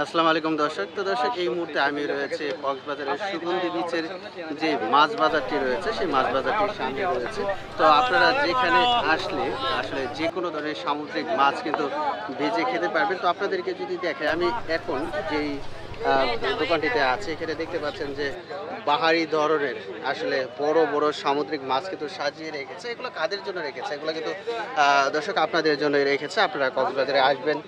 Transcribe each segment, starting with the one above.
আসসালামু আলাইকুম দর্শক। তো দর্শক, এই মুহূর্তে আমি রয়েছে কক্সবাজারের সুগন্ধি বিচের যে মাছ বাজারটি রয়েছে, সেই মাছ বাজারটির সামনে রয়েছে। তো আপনারা যেখানে আসলে যে কোনো ধরনের সামুদ্রিক মাছ কিন্তু ভেজে খেতে পারবেন। তো আপনাদেরকে যদি দেখে, আমি এখন যেই দোকানটিতে আছে, এখানে দেখতে পাচ্ছেন যে বাহারি ধরনের আসলে বড় বড় সামুদ্রিক মাছ কিন্তু সাজিয়ে রেখেছে। এগুলো কাদের জন্য রেখেছে? এগুলো কিন্তু দর্শক আপনাদের জন্যই রেখেছে। আপনারা কক্সবাজারে আসবেন,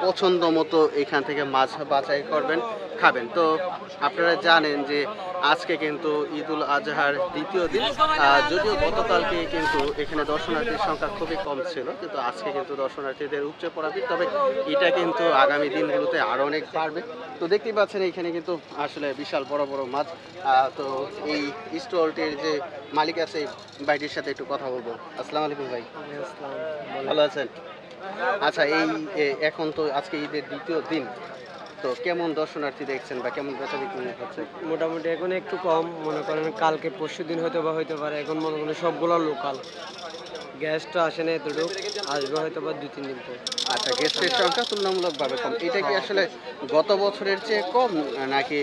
পছন্দ মতো এখান থেকে মাছ বাছাই করবেন, খাবেন। তো আপনারা জানেন যে আজকে কিন্তু ঈদুল আজহার দ্বিতীয় দিন। যদিও গতকালকে কিন্তু এখানে দর্শনার্থীর সংখ্যা খুবই কম ছিল, কিন্তু আজকে কিন্তু দর্শনার্থীদের উপচে পড়া ভিড়। তবে এটা কিন্তু আগামী দিনগুলোতে আরও অনেক বাড়বে। তো দেখতেই পাচ্ছেন এখানে কিন্তু আসলে বিশাল বড় বড় মাছ। তো এই স্টলটির যে মালিক আছে, ভাইটির সাথে একটু কথা বলবো। আসসালামু আলাইকুম ভাই। ভালো আছেন? আচ্ছা, এখন তো আজকে ঈদের দ্বিতীয় দিন, তো কেমন দর্শনার্থী দেখছেন বা কেমন বেচা বিক্রি হচ্ছে? মোটামুটি এখন একটু কম, মনে করেন কালকে পরশু দিন হয়তো পারে। এখন মনে করেন সবগুলো লোকাল, গ্যাসটা আসে না এতটুকু, আসবে হয়তো বা 2-3 দিন পর। আচ্ছা, গেস্টের সংখ্যা তুলনামূলকভাবে কম। এটা কি আসলে গত বছরের চেয়ে কম, নাকি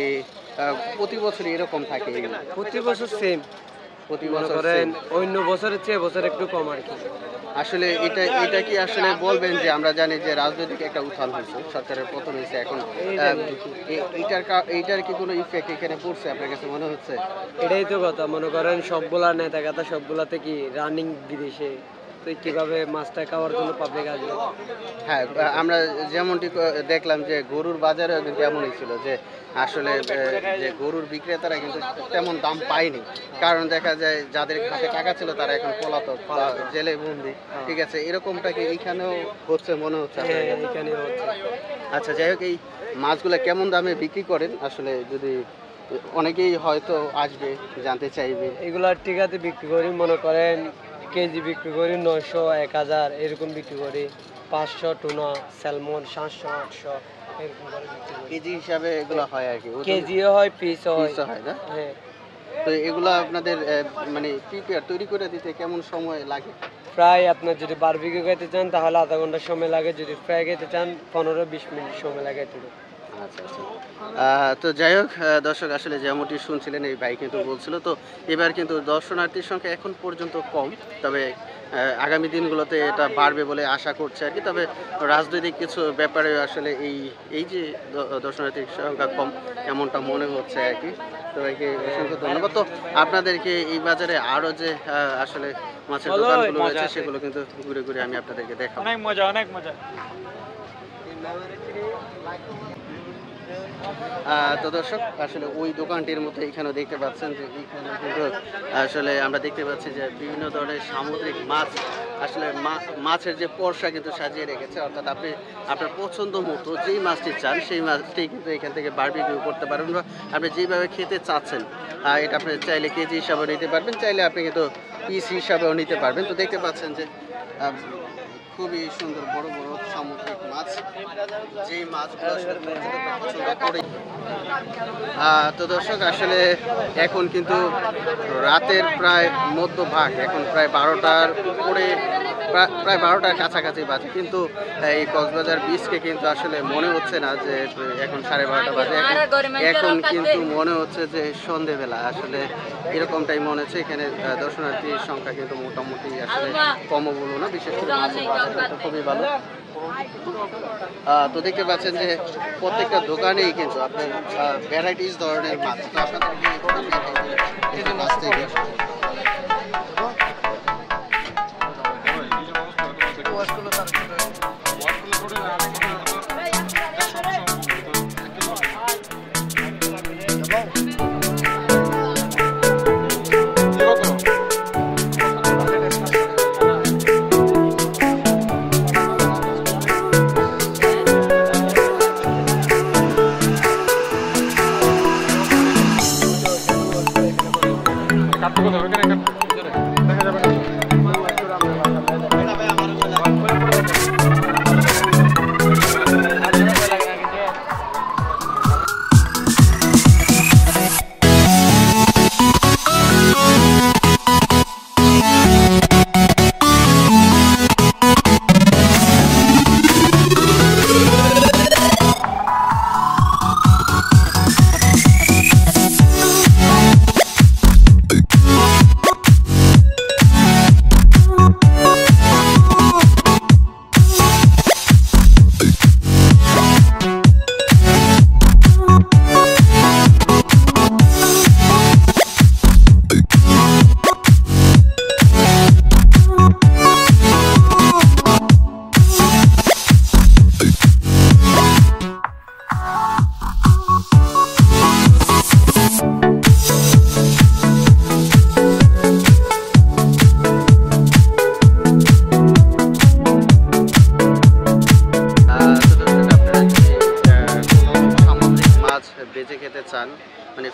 প্রতি বছরই এরকম থাকে? প্রতি বছর সেম, প্রতি মনে বছর করেন অন্য বছরের চেয়ে বছর একটু কম আর কি। আসলে এটা কি আসলে বলবেন যে আমরা জানি যে রাজনৈতিক একটা উত্থান হয়েছে, সরকারের পতন হয়েছে, এখন এইটার কি কোনো ইফেক্ট এখানে পড়ছে আপনার কাছে মনে হচ্ছে? এটাই তো কথা, মনে করেন সবগুলা নেতা কথা সবগুলাতে কি রানিং বিদেশে, তো কিভাবে মাছটা খাওয়ার জন্য পাবলিক আসবে? হ্যাঁ, আমরা যেমনটি দেখলাম যে গরুর বাজারেও কিন্তু এমনই ছিল যে আসলে যে গরুর বিক্রেতারা কিন্তু তেমন দাম পায়নি। কারণ দেখা যায় যাদের হাতে টাকা ছিল তারা এখন পলাতক, জেলে বন্দি। ঠিক আছে, এরকমটা কি এখানেও হচ্ছে মনে হচ্ছে? এখানে হচ্ছে। আচ্ছা, যাই হোক, এই মাছগুলো কেমন দামে বিক্রি করেন আসলে, যদি অনেকেই হয়তো আসবে জানতে চাইবে। এগুলা টিকাতে বিক্রি করি, মনে করেন কেজি বিক্রি করি 900, 1000 এরকম বিক্রি করি। 500 টুনা, স্যালমন 700, 800 এরকম করে বিক্রি করি। কেজি হিসাবে এগুলো হয় আর কি? কেজিও হয়, পিসও হয় না? হ্যাঁ। তো এগুলো আপনাদের মানে প্রিপেয়ার তৈরি করে দিতে কেমন সময় লাগে? প্রায় আপনার যদি বারবিকিউ খেতে চান তাহলে আধা ঘন্টা সময় লাগে, যদি ফ্রাই খেতে চান 15-20 মিনিট সময় লাগে। আচ্ছা আচ্ছা। তো যাই হোক দর্শক, আসলে যেমনটি শুনছিলেন এই ভাই কিন্তু বলছিল, তো এবার কিন্তু দর্শনার্থীর সংখ্যা এখন পর্যন্ত কম, তবে আগামী দিনগুলোতে এটা বাড়বে বলে আশা করছে আর কি। তবে রাজনৈতিক কিছু ব্যাপারে আসলে এই যে দর্শনার্থীর সংখ্যা কম এমনটা মনে হচ্ছে আর কি। সবাইকে অসংখ্য ধন্যবাদ। তো আপনাদেরকে এই বাজারে আরও যে আসলে মাছের দোকানগুলো রয়েছে সেগুলো কিন্তু ঘুরে ঘুরে আমি আপনাদেরকে দেখাবো। অনেক মজা। তো দর্শক, আসলে ওই দোকানটির মতো এখানেও দেখতে পাচ্ছেন যে এখানে কিন্তু আসলে আমরা দেখতে পাচ্ছি যে বিভিন্ন ধরনের সামুদ্রিক মাছ, আসলে মাছের যে পর্সা কিন্তু সাজিয়ে রেখেছে। অর্থাৎ আপনি আপনার পছন্দ মতো যেই মাছটি চান সেই মাছটি কিন্তু এখান থেকে বারবিকিউ করতে পারবেন, বা আপনি যেইভাবে খেতে চাচ্ছেন এটা আপনি চাইলে কেজি হিসাবেও নিতে পারবেন, চাইলে আপনি কিন্তু পিস হিসাবেও নিতে পারবেন। তো দেখতে পাচ্ছেন যে খুবই সুন্দর বড় বড় সামুদ্রিক মাছ, যেই মাছগুলো আসলে পছন্দ করি। তো দর্শক, আসলে এখন কিন্তু রাতের প্রায় মধ্যভাগ, এখন প্রায় 12টার উপরে, প্রায় 12টার কাছাকাছি বাজে, কিন্তু এই কক্সবাজার বিচকে কিন্তু আসলে মনে হচ্ছে না যে এখন 12:30 বাজে। এখন কিন্তু মনে হচ্ছে যে সন্ধেবেলা, আসলে এরকমটাই মনে হচ্ছে। এখানে দর্শনার্থীর সংখ্যা কিন্তু মোটামুটি আসলে কমও বলবো না, বিশেষ করে মাছের বাজারটা খুবই ভালো। তো দেখতে পাচ্ছেন যে প্রত্যেকটা দোকানেই কিন্তু আপনার ভ্যারাইটিস ধরনের মাছ। তো আপনাদেরকে এই যে মাছ থেকে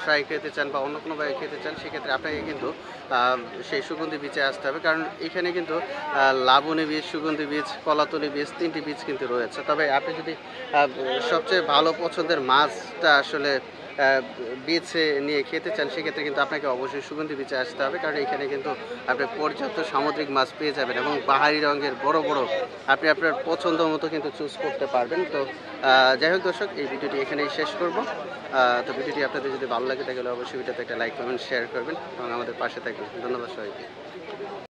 ফ্রাই খেতে চান বা অন্য কোনোভাবে খেতে চান, সেক্ষেত্রে আপনাকে কিন্তু সেই সুগন্ধি বীজে আসতে হবে। কারণ এখানে কিন্তু লাবণী বীজ, সুগন্ধি বীজ, কলাতলি বীজ, 3টি বীজ কিন্তু রয়েছে। তবে আপনি যদি সবচেয়ে ভালো পছন্দের মাছটা আসলে বেছে নিয়ে খেতে চান, সেক্ষেত্রে কিন্তু আপনাকে অবশ্যই সুগন্ধি বিচে আসতে হবে। কারণ এখানে কিন্তু আপনি পর্যাপ্ত সামুদ্রিক মাছ পেয়ে যাবেন এবং পাহাড়ি রঙের বড় বড় আপনি আপনার পছন্দ মতো কিন্তু চুজ করতে পারবেন। তো যাই হোক দর্শক, এই ভিডিওটি এখানেই শেষ করব। তো ভিডিওটি আপনাদের যদি ভালো লাগে তাহলে অবশ্যই ভিডিওতে একটা লাইক, কমেন্ট, শেয়ার করবেন এবং আমাদের পাশে থাকবেন। ধন্যবাদ সবাইকে।